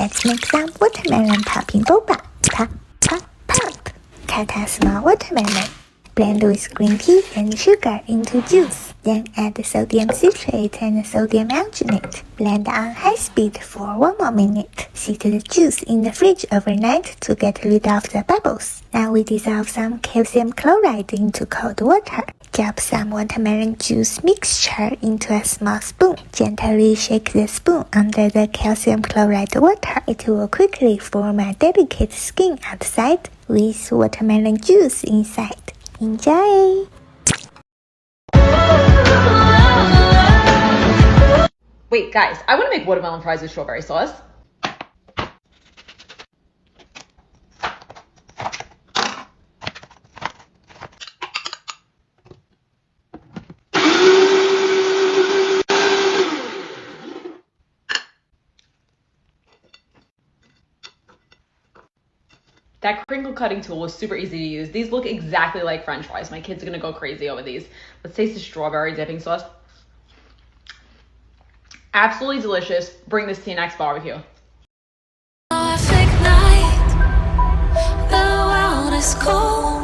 Let's make some watermelon popping boba. Pop, pop, pop. Cut a small watermelon. Blend with green tea and sugar into juice. Then add sodium citrate and sodium alginate. Blend on high speed for 1 more minute. Sit the juice in the fridge overnight to get rid of the bubbles. Now we dissolve some calcium chloride into cold water. Drop some watermelon juice mixture into a small spoon. Gently shake the spoon under the calcium chloride water. It will quickly form a delicate skin outside with watermelon juice inside. Enjoy! Wait, guys, I want to make watermelon fries with strawberry sauce. That crinkle cutting tool was super easy to use. These look exactly like French fries. My kids are gonna go crazy over these. Let's taste the strawberry dipping sauce. Absolutely delicious. Bring this to your next barbecue. Perfect night. The world is cold.